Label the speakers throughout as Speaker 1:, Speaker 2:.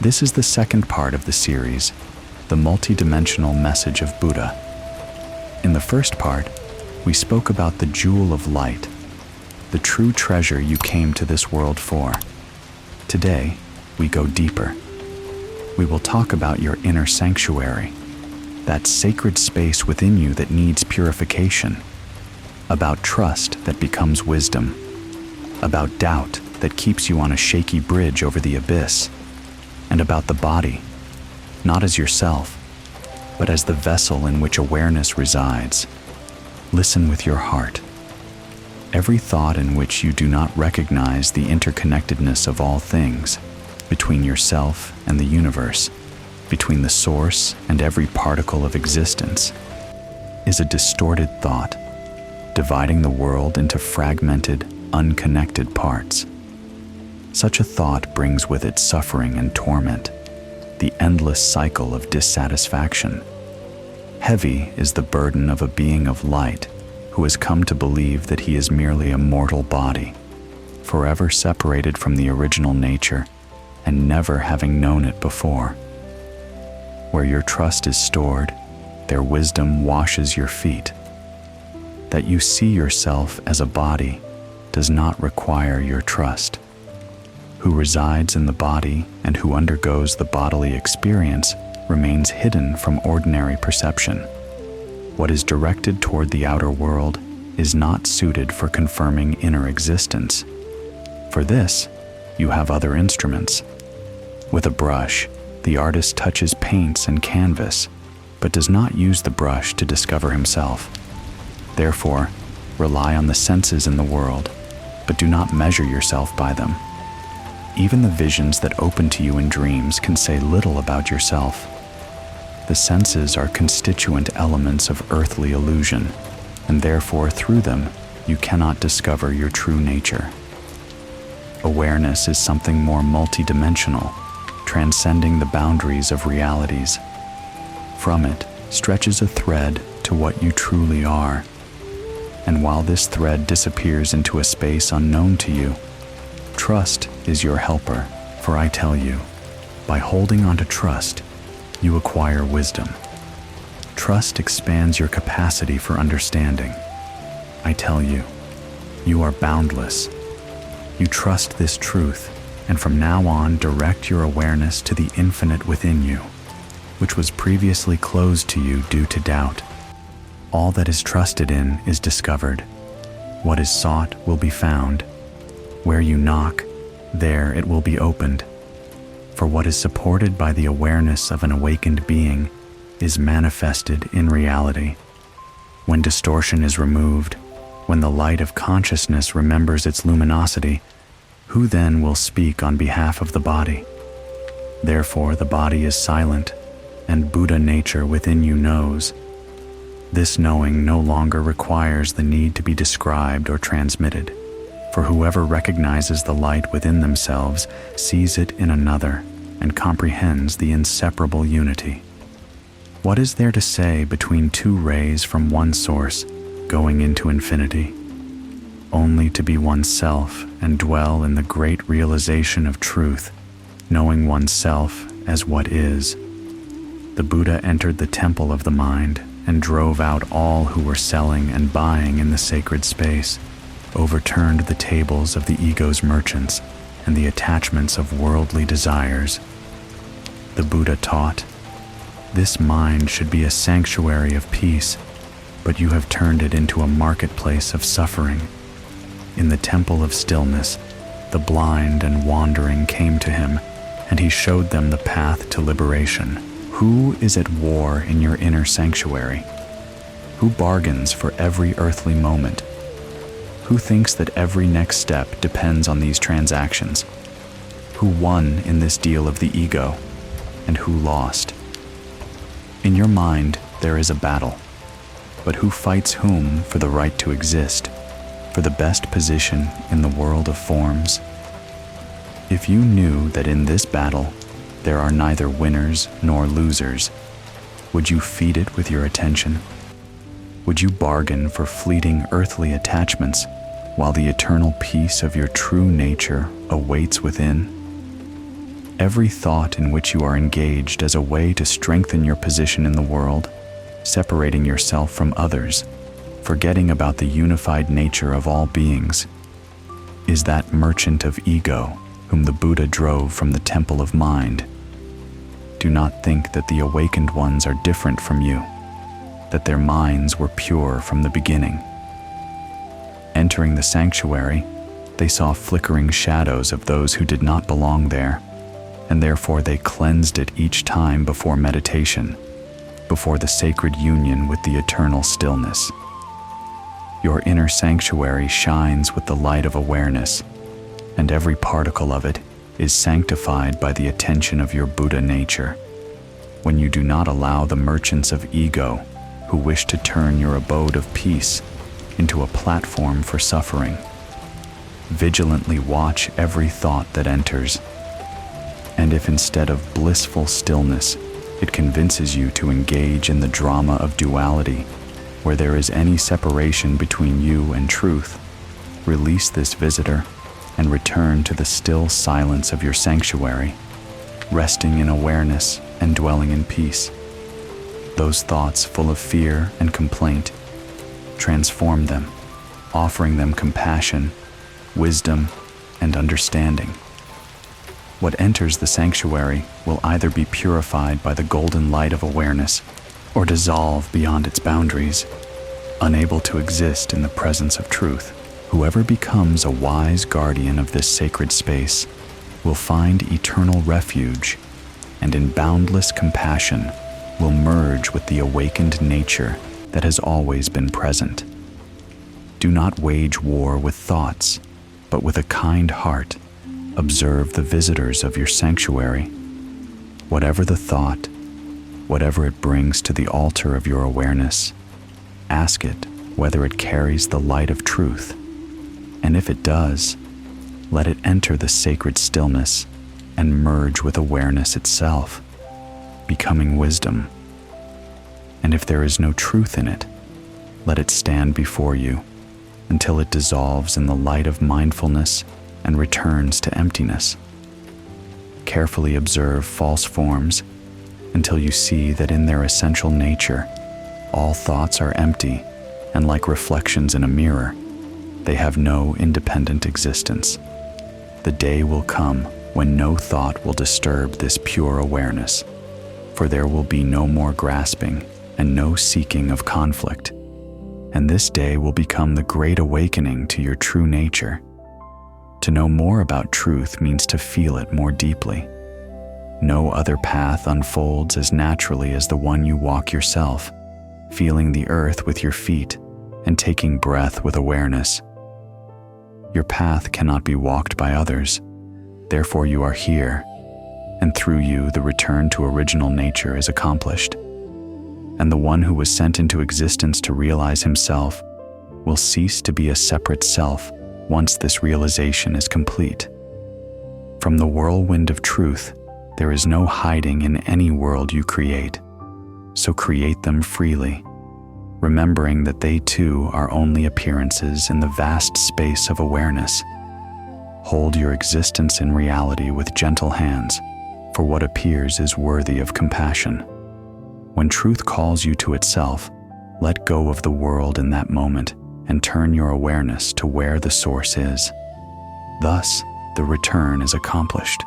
Speaker 1: This is the second part of the series, the multidimensional message of Buddha. In the first part, we spoke about the jewel of light, the true treasure you came to this world for. Today, we go deeper. We will talk about your inner sanctuary, that sacred space within you that needs purification, about trust that becomes wisdom, about doubt that keeps you on a shaky bridge over the abyss, and about the body, not as yourself, but as the vessel in which awareness resides. Listen with your heart. Every thought in which you do not recognize the interconnectedness of all things, between yourself and the universe, between the source and every particle of existence, is a distorted thought, dividing the world into fragmented, unconnected parts. Such a thought brings with it suffering and torment, the endless cycle of dissatisfaction. Heavy is the burden of a being of light who has come to believe that he is merely a mortal body, forever separated from the original nature and never having known it before. Where your trust is stored, their wisdom washes your feet. That you see yourself as a body does not require your trust. Who resides in the body and who undergoes the bodily experience remains hidden from ordinary perception. What is directed toward the outer world is not suited for confirming inner existence. For this, you have other instruments. With a brush, the artist touches paints and canvas, but does not use the brush to discover himself. Therefore, rely on the senses in the world, but do not measure yourself by them. Even the visions that open to you in dreams can say little about yourself. The senses are constituent elements of earthly illusion, and therefore through them you cannot discover your true nature. Awareness is something more multidimensional, transcending the boundaries of realities. From it stretches a thread to what you truly are. And while this thread disappears into a space unknown to you, trust is your helper, for I tell you, by holding on to trust, you acquire wisdom. Trust expands your capacity for understanding. I tell you, you are boundless. You trust this truth, and from now on direct your awareness to the infinite within you, which was previously closed to you due to doubt. All that is trusted in is discovered. What is sought will be found. Where you knock, there it will be opened. For what is supported by the awareness of an awakened being is manifested in reality. When distortion is removed, when the light of consciousness remembers its luminosity, who then will speak on behalf of the body? Therefore the body is silent, and Buddha nature within you knows. This knowing no longer requires the need to be described or transmitted. For whoever recognizes the light within themselves sees it in another and comprehends the inseparable unity. What is there to say between two rays from one source going into infinity? Only to be oneself and dwell in the great realization of truth, knowing oneself as what is. The Buddha entered the temple of the mind and drove out all who were selling and buying in the sacred space, overturned the tables of the ego's merchants and the attachments of worldly desires. The Buddha taught, "This mind should be a sanctuary of peace, but you have turned it into a marketplace of suffering." In the temple of stillness, the blind and wandering came to him, and he showed them the path to liberation. Who is at war in your inner sanctuary? Who bargains for every earthly moment? Who thinks that every next step depends on these transactions? Who won in this deal of the ego, and who lost? In your mind, there is a battle, but who fights whom for the right to exist, for the best position in the world of forms? If you knew that in this battle there are neither winners nor losers, would you feed it with your attention? Would you bargain for fleeting earthly attachments while the eternal peace of your true nature awaits within? every thought in which you are engaged as a way to strengthen your position in the world, separating yourself from others, forgetting about the unified nature of all beings, is that merchant of ego whom the Buddha drove from the temple of mind. Do not think that the awakened ones are different from you, that their minds were pure from the beginning. Entering the sanctuary, they saw flickering shadows of those who did not belong there, and therefore they cleansed it each time before meditation, before the sacred union with the eternal stillness. Your inner sanctuary shines with the light of awareness, and every particle of it is sanctified by the attention of your Buddha nature. When you do not allow the merchants of ego who wish to turn your abode of peace into a platform for suffering, vigilantly watch every thought that enters. And if instead of blissful stillness, it convinces you to engage in the drama of duality, where there is any separation between you and truth, release this visitor and return to the still silence of your sanctuary, resting in awareness and dwelling in peace. Those thoughts full of fear and complaint, transform them, offering them compassion, wisdom, and understanding. What enters the sanctuary will either be purified by the golden light of awareness or dissolve beyond its boundaries, unable to exist in the presence of truth. Whoever becomes a wise guardian of this sacred space will find eternal refuge, and in boundless compassion will merge with the awakened nature that has always been present. Do not wage war with thoughts, but with a kind heart, observe the visitors of your sanctuary. Whatever the thought, whatever it brings to the altar of your awareness, ask it whether it carries the light of truth. And if it does, let it enter the sacred stillness and merge with awareness itself, becoming wisdom. And if there is no truth in it, let it stand before you until it dissolves in the light of mindfulness and returns to emptiness. Carefully observe false forms until you see that in their essential nature, all thoughts are empty and like reflections in a mirror. They have no independent existence. The day will come when no thought will disturb this pure awareness, for there will be no more grasping and no seeking of conflict. And this day will become the great awakening to your true nature. To know more about truth means to feel it more deeply. No other path unfolds as naturally as the one you walk yourself, feeling the earth with your feet and taking breath with awareness. Your path cannot be walked by others, therefore you are here, and through you the return to original nature is accomplished. And the one who was sent into existence to realize himself will cease to be a separate self once this realization is complete. From the whirlwind of truth, there is no hiding in any world you create, so create them freely, remembering that they too are only appearances in the vast space of awareness. Hold your existence in reality with gentle hands, for what appears is worthy of compassion. When truth calls you to itself, let go of the world in that moment and turn your awareness to where the source is. Thus, the return is accomplished.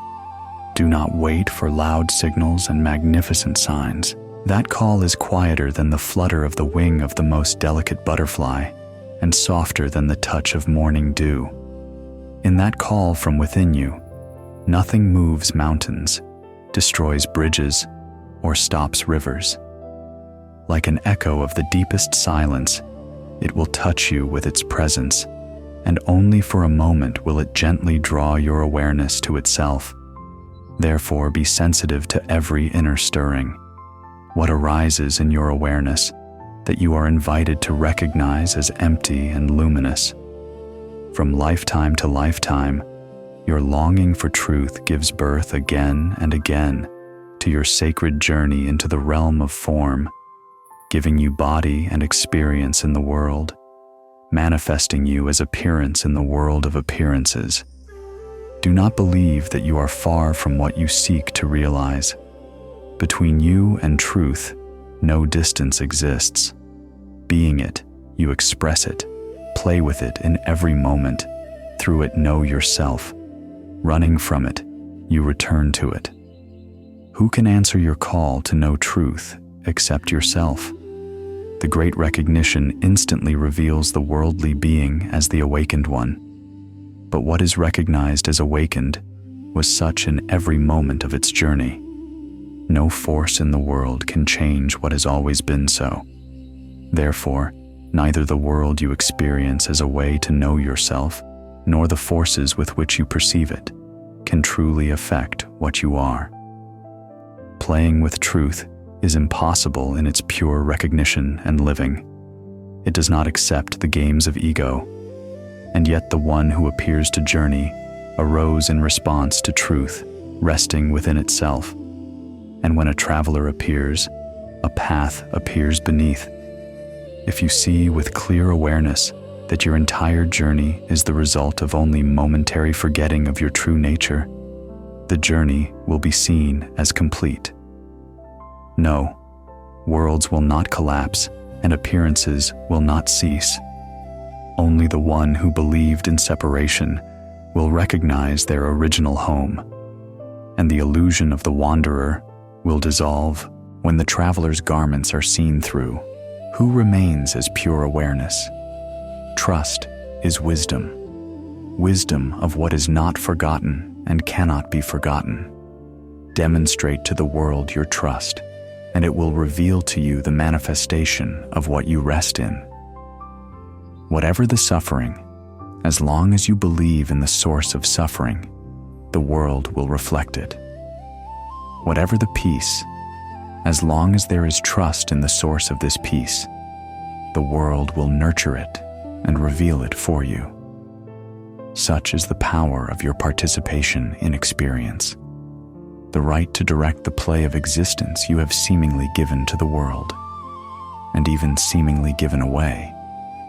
Speaker 1: Do not wait for loud signals and magnificent signs. That call is quieter than the flutter of the wing of the most delicate butterfly, and softer than the touch of morning dew. In that call from within you, nothing moves mountains, destroys bridges, or stops rivers. Like an echo of the deepest silence, it will touch you with its presence, and only for a moment will it gently draw your awareness to itself. Therefore, be sensitive to every inner stirring. What arises in your awareness that you are invited to recognize as empty and luminous. From lifetime to lifetime, your longing for truth gives birth again and again to your sacred journey into the realm of form, giving you body and experience in the world, manifesting you as appearance in the world of appearances. Do not believe that you are far from what you seek to realize. Between you and truth, no distance exists. Being it, you express it, play with it in every moment. Through it, know yourself. Running from it, you return to it. Who can answer your call to know truth except yourself? The great recognition instantly reveals the worldly being as the awakened one. But what is recognized as awakened was such in every moment of its journey. No force in the world can change what has always been so. Therefore, neither the world you experience as a way to know yourself, nor the forces with which you perceive it, can truly affect what you are. Playing with truth is impossible in its pure recognition and living. It does not accept the games of ego, and yet the one who appears to journey arose in response to truth, resting within itself. And when a traveler appears, a path appears beneath. If you see with clear awareness that your entire journey is the result of only momentary forgetting of your true nature, the journey will be seen as complete. No, worlds will not collapse and appearances will not cease. Only the one who believed in separation will recognize their original home, and the illusion of the wanderer will dissolve when the traveler's garments are seen through. Who remains as pure awareness? Trust is wisdom. Wisdom of what is not forgotten and cannot be forgotten. Demonstrate to the world your trust, and it will reveal to you the manifestation of what you rest in. Whatever the suffering, as long as you believe in the source of suffering, the world will reflect it. Whatever the peace, as long as there is trust in the source of this peace, the world will nurture it and reveal it for you. Such is the power of your participation in experience. The right to direct the play of existence you have seemingly given to the world, and even seemingly given away.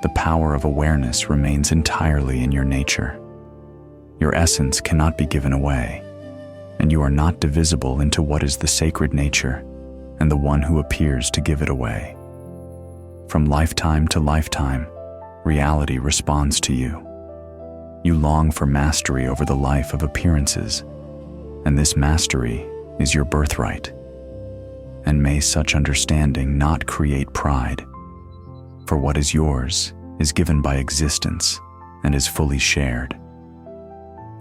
Speaker 1: The power of awareness remains entirely in your nature. Your essence cannot be given away, and you are not divisible into what is the sacred nature and the one who appears to give it away. From lifetime to lifetime, reality responds to you. You long for mastery over the life of appearances, and this mastery is your birthright. And may such understanding not create pride, for what is yours is given by existence and is fully shared.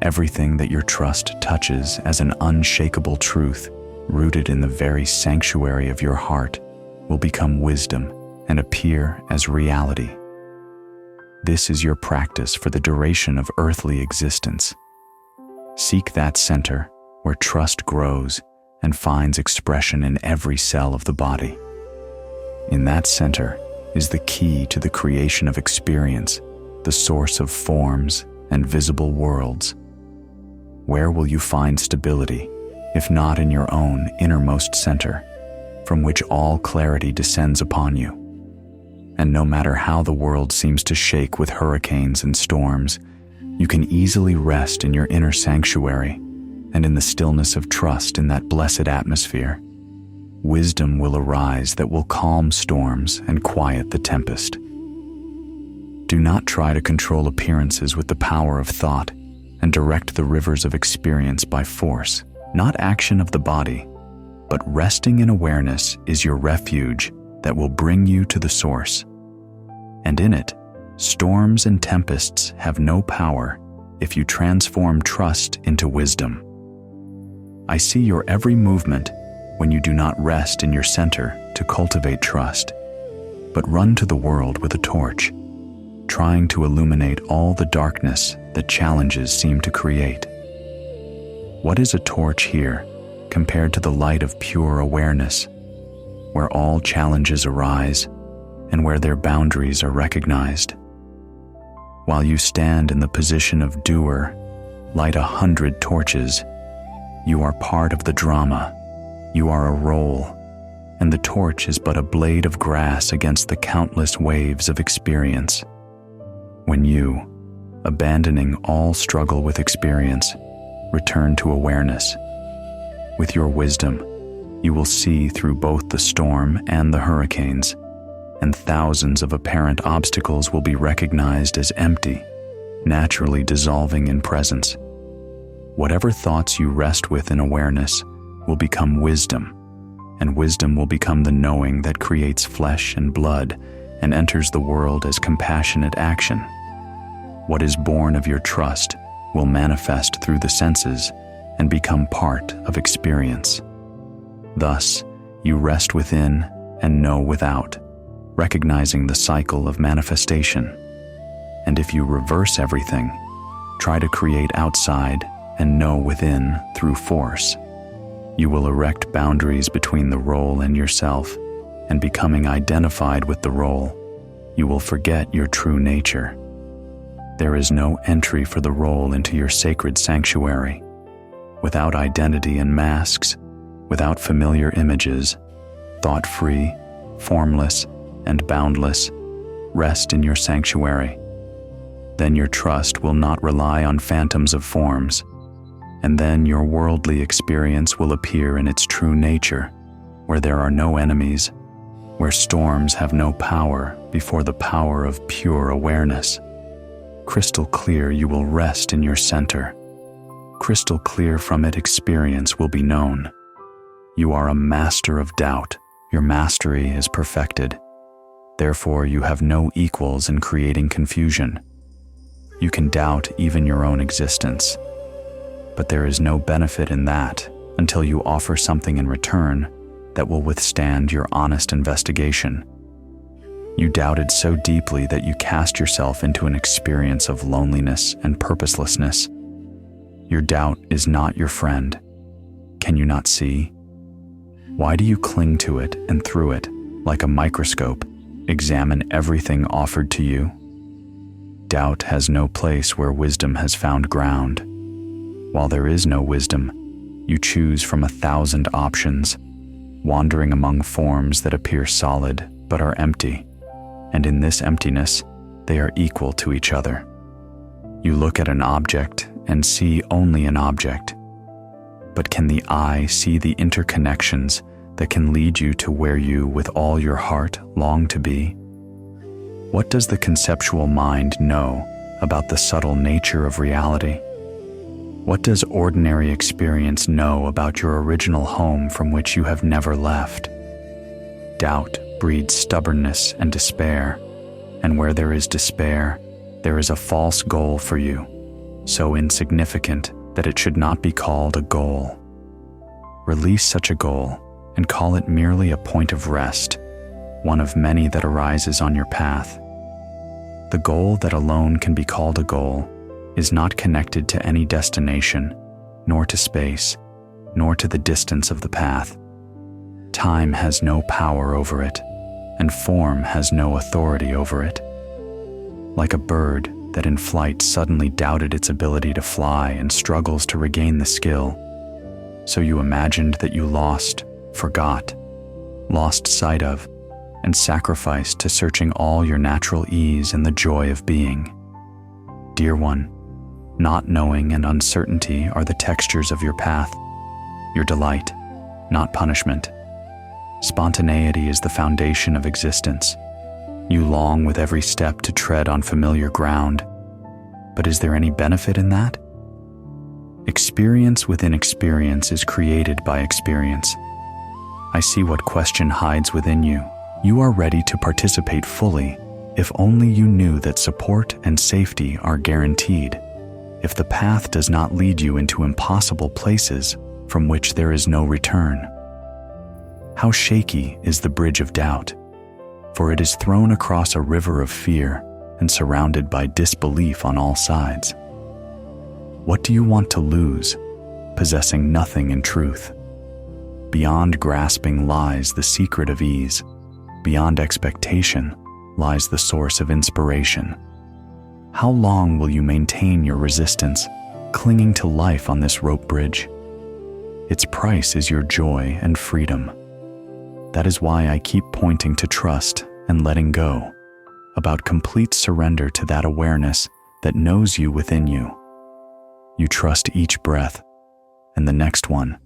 Speaker 1: Everything that your trust touches as an unshakable truth, rooted in the very sanctuary of your heart, will become wisdom and appear as reality. This is your practice for the duration of earthly existence. Seek that center where trust grows and finds expression in every cell of the body. In that center is the key to the creation of experience, the source of forms and visible worlds. Where will you find stability, if not in your own innermost center, from which all clarity descends upon you? And no matter how the world seems to shake with hurricanes and storms, you can easily rest in your inner sanctuary and in the stillness of trust in that blessed atmosphere. Wisdom will arise that will calm storms and quiet the tempest. Do not try to control appearances with the power of thought and direct the rivers of experience by force, not action of the body, but resting in awareness is your refuge that will bring you to the source. And in it, storms and tempests have no power if you transform trust into wisdom. I see your every movement when you do not rest in your center to cultivate trust, but run to the world with a torch, trying to illuminate all the darkness that challenges seem to create. What is a torch here compared to the light of pure awareness, where all challenges arise and where their boundaries are recognized? While you stand in the position of doer, light 100 torches. You are part of the drama. You are a role, and the torch is but a blade of grass against the countless waves of experience. When you, abandoning all struggle with experience, return to awareness. With your wisdom, you will see through both the storm and the hurricanes, and thousands of apparent obstacles will be recognized as empty, naturally dissolving in presence. Whatever thoughts you rest with in awareness will become wisdom, and wisdom will become the knowing that creates flesh and blood and enters the world as compassionate action. What is born of your trust will manifest through the senses and become part of experience. Thus, you rest within and know without, recognizing the cycle of manifestation. And if you reverse everything, try to create outside and know within through force, you will erect boundaries between the role and yourself, and becoming identified with the role, you will forget your true nature. There is no entry for the role into your sacred sanctuary. Without identity and masks, without familiar images, thought-free, formless, and boundless, rest in your sanctuary. Then your trust will not rely on phantoms of forms, and then your worldly experience will appear in its true nature, where there are no enemies, where storms have no power before the power of pure awareness. Crystal clear you will rest in your center. Crystal clear from it experience will be known. You are a master of doubt. Your mastery is perfected. Therefore, you have no equals in creating confusion. You can doubt even your own existence. But there is no benefit in that until you offer something in return that will withstand your honest investigation. You doubted so deeply that you cast yourself into an experience of loneliness and purposelessness. Your doubt is not your friend. Can you not see? Why do you cling to it and through it, like a microscope, examine everything offered to you? Doubt has no place where wisdom has found ground. While there is no wisdom, you choose from 1,000 options, wandering among forms that appear solid but are empty, and in this emptiness, they are equal to each other. You look at an object and see only an object, but can the eye see the interconnections that can lead you to where you, with all your heart, long to be? What does the conceptual mind know about the subtle nature of reality? What does ordinary experience know about your original home from which you have never left? Doubt breeds stubbornness and despair, and where there is despair, there is a false goal for you, so insignificant that it should not be called a goal. Release such a goal and call it merely a point of rest, one of many that arises on your path. The goal that alone can be called a goal is not connected to any destination, nor to space, nor to the distance of the path. Time has no power over it, and form has no authority over it. Like a bird that in flight suddenly doubted its ability to fly and struggles to regain the skill, so you imagined that you lost, forgot, lost sight of, and sacrificed to searching all your natural ease and the joy of being. Dear one, not knowing and uncertainty are the textures of your path, your delight, not punishment. Spontaneity is the foundation of existence. You long with every step to tread on familiar ground, but is there any benefit in that? Experience within experience is created by experience. I see what question hides within you. You are ready to participate fully if only you knew that support and safety are guaranteed, if the path does not lead you into impossible places from which there is no return. How shaky is the bridge of doubt, for it is thrown across a river of fear and surrounded by disbelief on all sides. What do you want to lose, possessing nothing in truth? Beyond grasping lies the secret of ease. Beyond expectation lies the source of inspiration. How long will you maintain your resistance, clinging to life on this rope bridge? Its price is your joy and freedom. That is why I keep pointing to trust and letting go, about complete surrender to that awareness that knows you within you. You trust each breath, and the next one,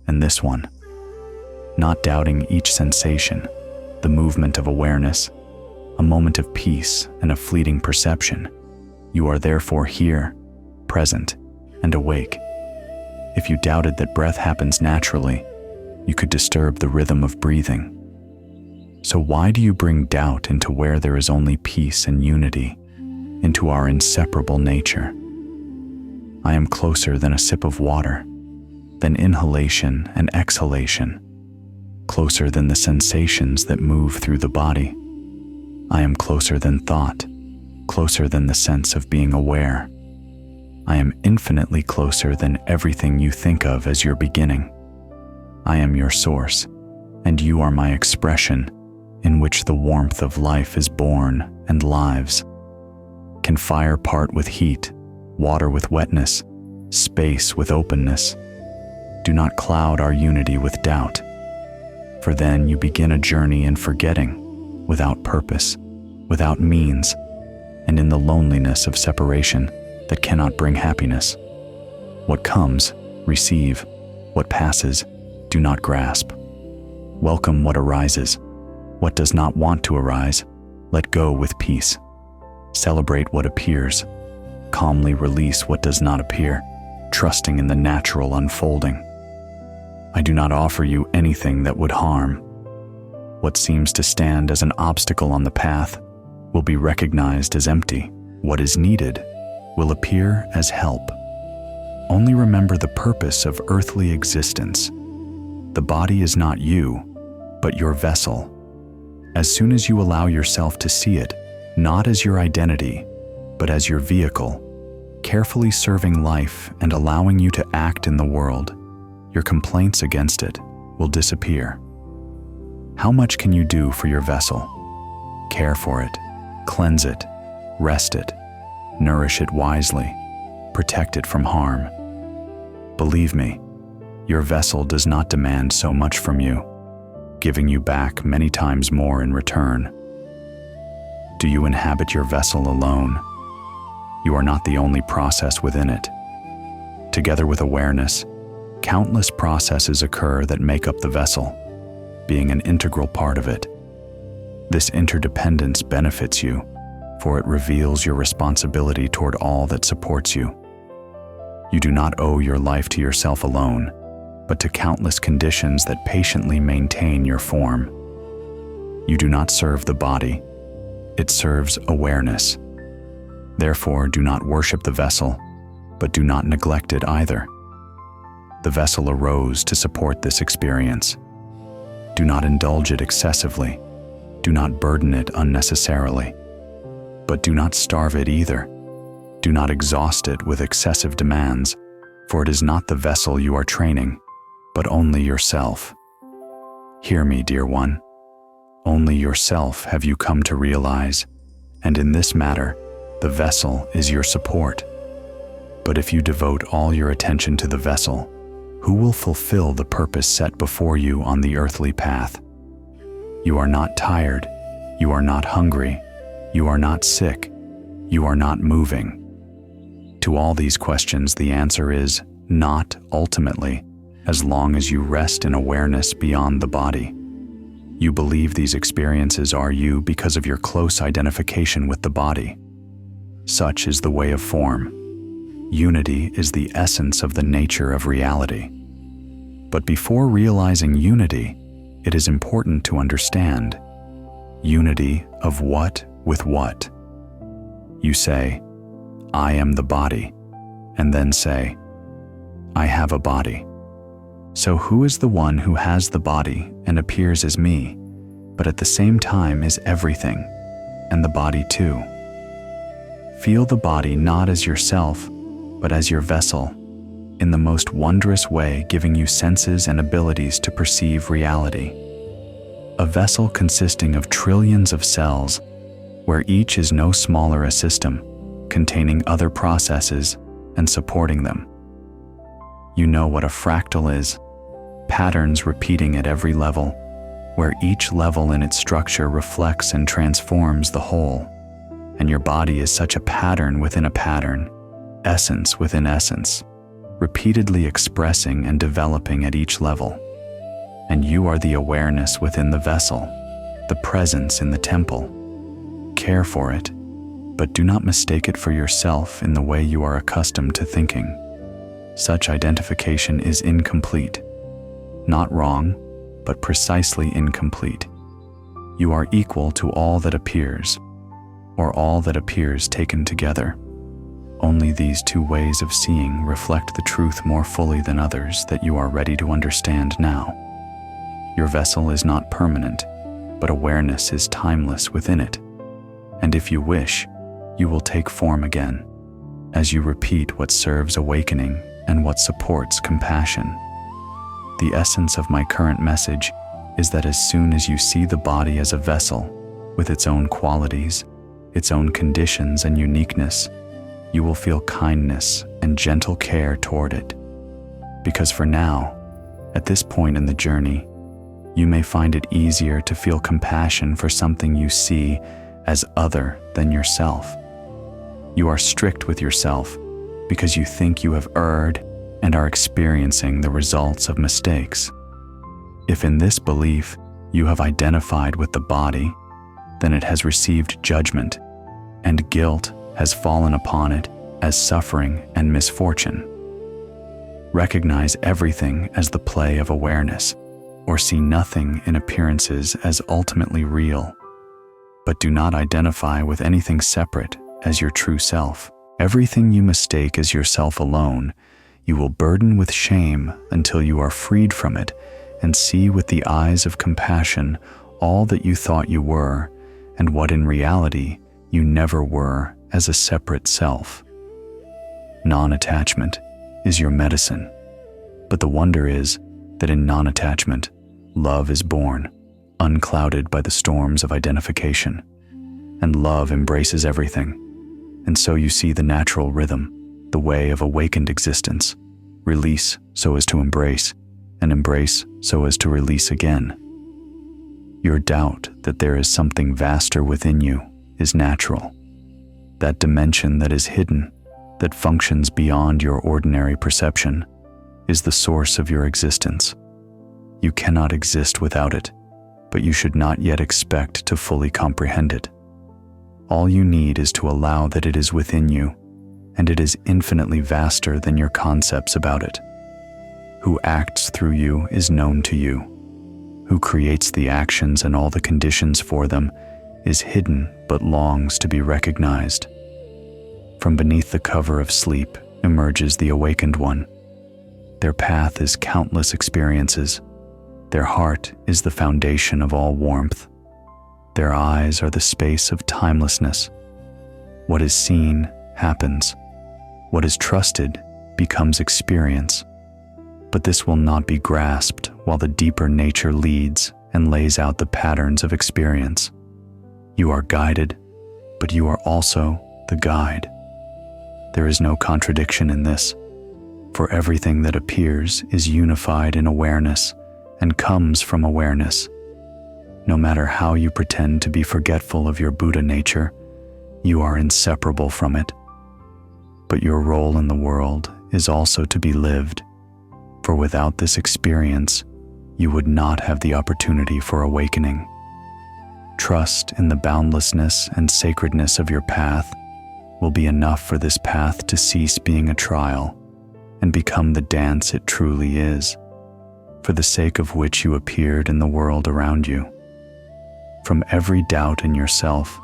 Speaker 1: and this one, not doubting each sensation, the movement of awareness, a moment of peace and a fleeting perception. You are therefore here, present, and awake. If you doubted that breath happens naturally, you could disturb the rhythm of breathing. So why do you bring doubt into where there is only peace and unity, into our inseparable nature? I am closer than a sip of water, than inhalation and exhalation, closer than the sensations that move through the body. I am closer than thought, closer than the sense of being aware. I am infinitely closer than everything you think of as your beginning. I am your source, and you are my expression, in which the warmth of life is born and lives. Can fire part with heat, water with wetness, space with openness? Do not cloud our unity with doubt, for then you begin a journey in forgetting, without purpose, without means, and in the loneliness of separation that cannot bring happiness. What comes, receive. What passes, do not grasp. Welcome what arises. What does not want to arise, let go with peace. Celebrate what appears. Calmly release what does not appear, trusting in the natural unfolding. I do not offer you anything that would harm. What seems to stand as an obstacle on the path will be recognized as empty. What is needed will appear as help. Only remember the purpose of earthly existence. The body is not you, but your vessel. As soon as you allow yourself to see it, not as your identity, but as your vehicle, carefully serving life and allowing you to act in the world, your complaints against it will disappear. How much can you do for your vessel? Care for it, cleanse it, rest it, nourish it wisely, protect it from harm. Believe me, your vessel does not demand so much from you, giving you back many times more in return. Do you inhabit your vessel alone? You are not the only process within it. Together with awareness, countless processes occur that make up the vessel, being an integral part of it. This interdependence benefits you, for it reveals your responsibility toward all that supports you. You do not owe your life to yourself alone, but to countless conditions that patiently maintain your form. You do not serve the body, it serves awareness. Therefore, do not worship the vessel, but do not neglect it either. The vessel arose to support this experience. Do not indulge it excessively. Do not burden it unnecessarily. But do not starve it either. Do not exhaust it with excessive demands, for it is not the vessel you are training, but only yourself. Hear me, dear one. Only yourself have you come to realize, and in this matter, the vessel is your support. But if you devote all your attention to the vessel, who will fulfill the purpose set before you on the earthly path? You are not tired, you are not hungry, you are not sick, you are not moving. To all these questions, the answer is not ultimately, as long as you rest in awareness beyond the body. You believe these experiences are you because of your close identification with the body. Such is the way of form. Unity is the essence of the nature of reality. But before realizing unity, it is important to understand unity of what with what. You say, I am the body, and then say, I have a body. So who is the one who has the body and appears as me, but at the same time is everything, and the body too? Feel the body not as yourself, but as your vessel, in the most wondrous way giving you senses and abilities to perceive reality. A vessel consisting of trillions of cells, where each is no smaller a system, containing other processes and supporting them. You know what a fractal is, patterns repeating at every level, where each level in its structure reflects and transforms the whole, and your body is such a pattern within a pattern, essence within essence, repeatedly expressing and developing at each level. And you are the awareness within the vessel, the presence in the temple. Care for it, but do not mistake it for yourself in the way you are accustomed to thinking. Such identification is incomplete. Not wrong, but precisely incomplete. You are equal to all that appears, or all that appears taken together. Only these two ways of seeing reflect the truth more fully than others that you are ready to understand now. Your vessel is not permanent, but awareness is timeless within it. And if you wish, you will take form again, as you repeat what serves awakening and what supports compassion. The essence of my current message is that as soon as you see the body as a vessel, with its own qualities, its own conditions and uniqueness, you will feel kindness and gentle care toward it. Because for now, at this point in the journey, you may find it easier to feel compassion for something you see as other than yourself. You are strict with yourself because you think you have erred and are experiencing the results of mistakes. If in this belief you have identified with the body, then it has received judgment, and guilt has fallen upon it as suffering and misfortune. Recognize everything as the play of awareness, or see nothing in appearances as ultimately real. But do not identify with anything separate as your true self. Everything you mistake as yourself alone, you will burden with shame until you are freed from it and see with the eyes of compassion all that you thought you were and what in reality you never were as a separate self. Non-attachment is your medicine, but the wonder is that in non-attachment, love is born, unclouded by the storms of identification, and love embraces everything. And so you see the natural rhythm, the way of awakened existence, release so as to embrace, and embrace so as to release again. Your doubt that there is something vaster within you is natural. That dimension that is hidden, that functions beyond your ordinary perception, is the source of your existence. You cannot exist without it, but you should not yet expect to fully comprehend it. All you need is to allow that it is within you, and it is infinitely vaster than your concepts about it. Who acts through you is known to you. Who creates the actions and all the conditions for them is hidden but longs to be recognized. From beneath the cover of sleep emerges the awakened one. Their path is countless experiences. Their heart is the foundation of all warmth. Their eyes are the space of timelessness. What is seen happens. What is trusted becomes experience. But this will not be grasped while the deeper nature leads and lays out the patterns of experience. You are guided, but you are also the guide. There is no contradiction in this, for everything that appears is unified in awareness and comes from awareness. No matter how you pretend to be forgetful of your Buddha nature, you are inseparable from it. But your role in the world is also to be lived, for without this experience, you would not have the opportunity for awakening. Trust in the boundlessness and sacredness of your path will be enough for this path to cease being a trial and become the dance it truly is, for the sake of which you appeared in the world around you. From every doubt in yourself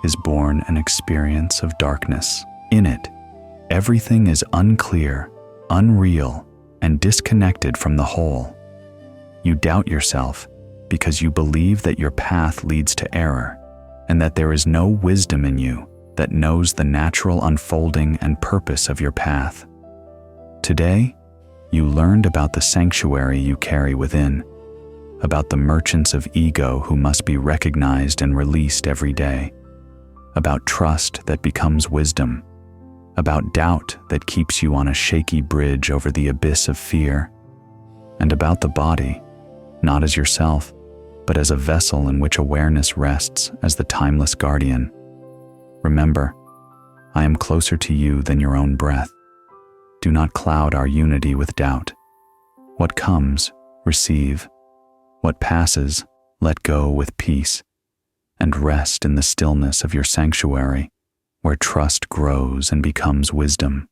Speaker 1: is born an experience of darkness. In it, everything is unclear, unreal, and disconnected from the whole. You doubt yourself because you believe that your path leads to error, and that there is no wisdom in you that knows the natural unfolding and purpose of your path. Today, you learned about the sanctuary you carry within, about the merchants of ego who must be recognized and released every day, about trust that becomes wisdom, about doubt that keeps you on a shaky bridge over the abyss of fear, and about the body, not as yourself, but as a vessel in which awareness rests as the timeless guardian. Remember, I am closer to you than your own breath. Do not cloud our unity with doubt. What comes, receive. What passes, let go with peace, and rest in the stillness of your sanctuary, where trust grows and becomes wisdom.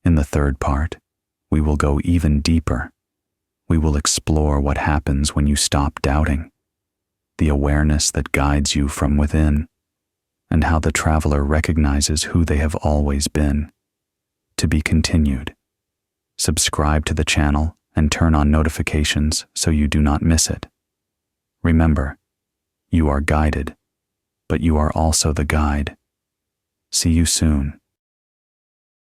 Speaker 1: In the third part, we will go even deeper. We will explore what happens when you stop doubting, the awareness that guides you from within, and how the traveler recognizes who they have always been. To be continued. Subscribe to the channel and turn on notifications so you do not miss it. Remember, you are guided, but you are also the guide. See you soon.